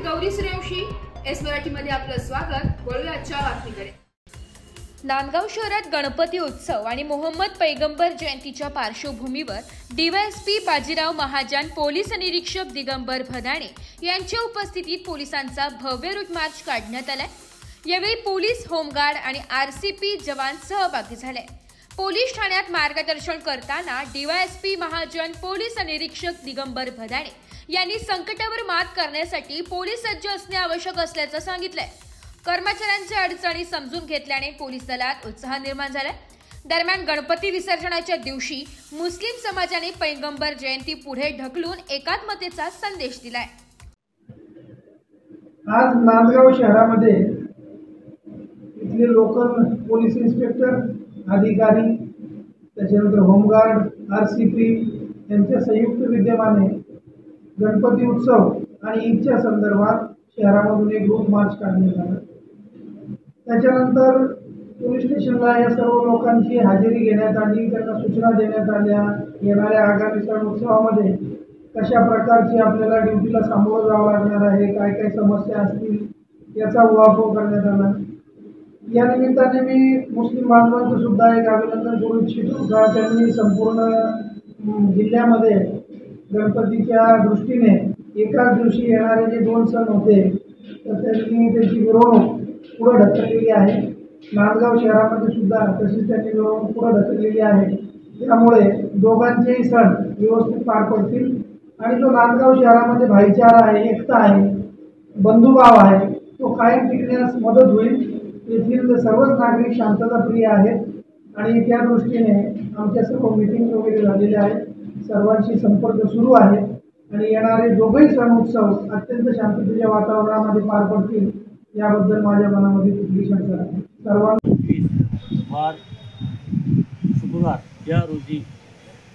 Gauri Suryavanshi, S मराठीमध्ये आपलं स्वागत। वळूया आजच्या बातमीकडे। नांदगाव शहरात गणपती उत्सव आणि मोहम्मद पैगंबर जयंतीच्या पार्श्वभूमीवर डीवायएसपी बाजीराव महाजन, पोलीस निरीक्षक दिगंबर भदाणे यांच्या उपस्थितीत पोलिसांचा भव्य रूट मार्च काढण्यात आलाय। यावेळी पोलीस, होमगार्ड आणि आरसीपी जवान सहभागी झाले। पोलीस ठाण्यात मार्गदर्शन करताना डीवायएसपी महाजन, पोलीस निरीक्षक दिगंबर भदाणे यांनी संकटावर मात करण्यासाठी पोलीस सज्ज असणे आवश्यक असल्याचं सांगितलंय। कर्मचाऱ्यांच्या अडचणी समजून घेतल्याने पोलीस दलात उत्साह निर्माण झालाय। दरम्यान गणपती विसर्जनाच्या दिवशी मुस्लिम समाजाने पैगंबर जयंती पुढे ढकलून एकात्मतेचा संदेश दिलाय। आज नांदगाव शहरामध्ये इथले लोकल पोलीस इन्स्पेक्टर, अधिकारी, त्याच्यानंतर होमगार्ड, आरसीपी यांच्या संयुक्त विद्यमाने गणपती उत्सव आणि ईदच्या संदर्भात शहरामधून एक रूट मार्च काढण्यात आला। त्याच्यानंतर पोलीस स्टेशनला या सर्व लोकांची हजेरी घेण्यात आली, त्यांना सूचना देण्यात आल्या येणाऱ्या आगामी सण उत्सवामध्ये कशा प्रकारची आपल्याला ड्युटीला सामोरं जावं लागणार आहे, काय काय समस्या असतील याचा उहापोह करण्यात आला। या निमित्ताने मी मुस्लिम बांधवांचं सुद्धा एक अभिनंदन करू इच्छितो का त्यांनी संपूर्ण जिल्ह्यामध्ये गणपतीच्या दृष्टीने एकाच दिवशी येणारे जे 2 सण होते तर त्यांनी त्याची मिरवणूक पुढे ढकललेली आहे। नांदगाव शहरामध्ये सुद्धा तशीच त्यांनी मिरवणूक पुढे ढकललेली आहे। त्यामुळे दोघांचेही सण व्यवस्थित पार पडतील आणि जो नांदगाव शहरामध्ये भाईचारा आहे, एकता आहे, बंधुभाव आहे, तो कायम टिकण्यास मदत होईल। येथील सर्वच नागरिक शांतताप्रिय आहेत आणि त्या दृष्टीने आमच्या सर्व मीटिंग वगैरे झालेल्या आहेत, सर्वांशी संपर्क सुरू आहे आणि येणारे दोघंही सण उत्सव अत्यंत शांततेच्या वातावरणामध्ये पार पडतील याबद्दल माझ्या मनामध्ये कुठली शंका नाही। वार शुक्रवार या रोजी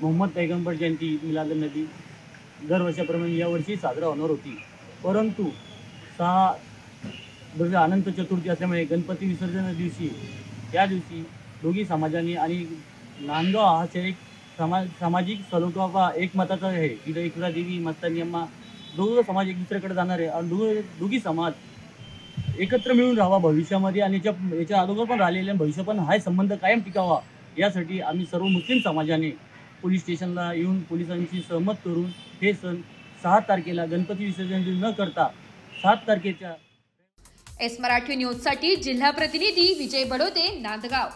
मोहम्मद पैगंबर जयंती मिलादुन्नबी दरवर्षाप्रमाणे यावर्षी साजरा होणार होती, परंतु 6 अनंत चतुर्थी असल्यामुळे गणपती विसर्जना दिवशी त्या दिवशी दोघी समाजाने आणि नांदगाव हा एक सामाजिक सलोखा एकमताचा आहे। तिथं एकला देवी, मस्तानी अम्मा दोघं समाज एक दुसऱ्याकडे जाणार आहे आणि दोघी समाज एकत्र मिळून राहावा भविष्यामध्ये आणि याच्या अगोदर पण राहिलेल्या भविष्य पण हा संबंध कायम टिकावा यासाठी आम्ही सर्व मुस्लिम समाजाने पोलीस स्टेशनला येऊन पोलिसांशी सहमत करून हे सण 6 तारखेला गणपती विसर्जन न करता 7 तारखेच्या एस मराठी न्यूजसाठी जिल्हा प्रतिनिधी विजय बडोते, नांदगाव।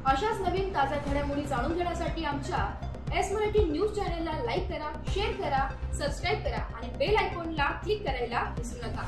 अशाच नवीन ताज्या घडामोडी जाणून घेण्यासाठी आमच्या एस मराठी न्यूज चॅनलला लाईक करा, शेअर करा, सबस्क्राईब करा आणि बेल आयकॉनला क्लिक करायला विसरू नका।